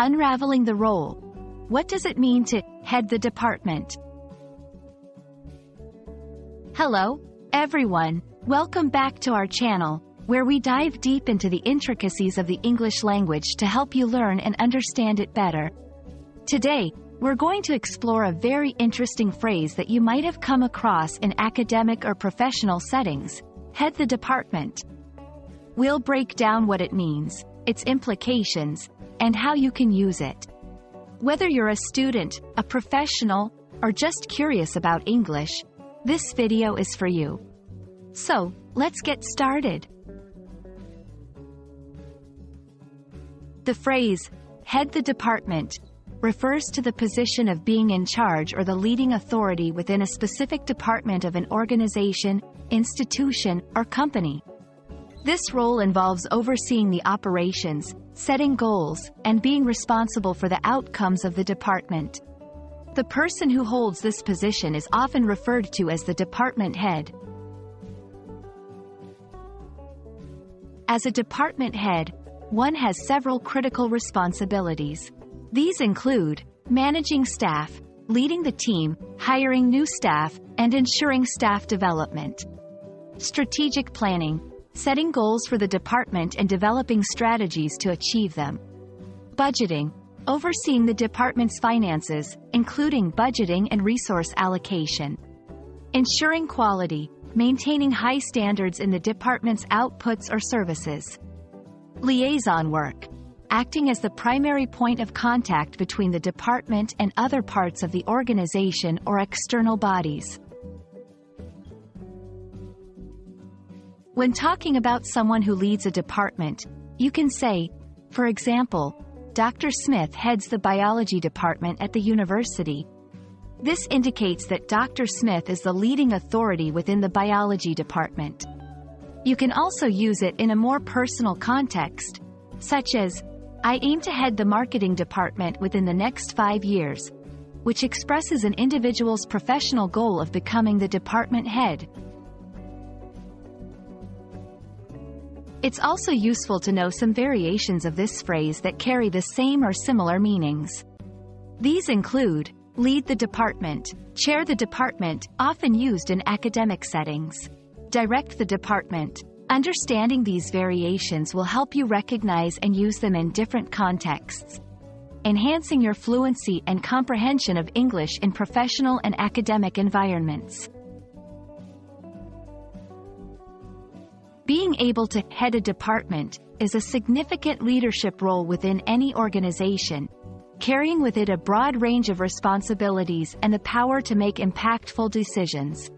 Unraveling the role. What does it mean to head the department? Hello, everyone. Welcome back to our channel, where we dive deep into the intricacies of the English language to help you learn and understand it better. Today, we're going to explore a very interesting phrase that you might have come across in academic or professional settings: head the department. We'll break down what it means, its implications, and how you can use it. Whether you're a student, a professional, or just curious about English, this video is for you. So, let's get started. The phrase, head the department, refers to the position of being in charge or the leading authority within a specific department of an organization, institution, or company. This role involves overseeing the operations, setting goals, and being responsible for the outcomes of the department. The person who holds this position is often referred to as the department head. As a department head, one has several critical responsibilities. These include managing staff, leading the team, hiring new staff, and ensuring staff development. Strategic planning, setting goals for the department and developing strategies to achieve them. Budgeting, overseeing the department's finances, including budgeting and resource allocation. Ensuring quality, maintaining high standards in the department's outputs or services. Liaison work, acting as the primary point of contact between the department and other parts of the organization or external bodies. When talking about someone who leads a department, you can say, for example, Dr. Smith heads the biology department at the university. This indicates that Dr. Smith is the leading authority within the biology department. You can also use it in a more personal context, such as, I aim to head the marketing department within the next 5 years, which expresses an individual's professional goal of becoming the department head. It's also useful to know some variations of this phrase that carry the same or similar meanings. These include, lead the department, chair the department, often used in academic settings. Direct the department. Understanding these variations will help you recognize and use them in different contexts, enhancing your fluency and comprehension of English in professional and academic environments. Being able to head a department is a significant leadership role within any organization, carrying with it a broad range of responsibilities and the power to make impactful decisions.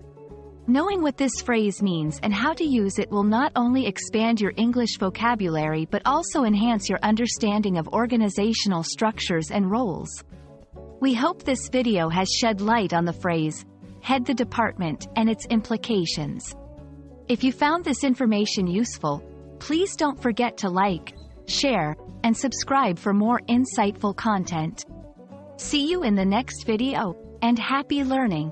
Knowing what this phrase means and how to use it will not only expand your English vocabulary but also enhance your understanding of organizational structures and roles. We hope this video has shed light on the phrase, head the department, and its implications. If you found this information useful, please don't forget to like, share, and subscribe for more insightful content. See you in the next video, and happy learning!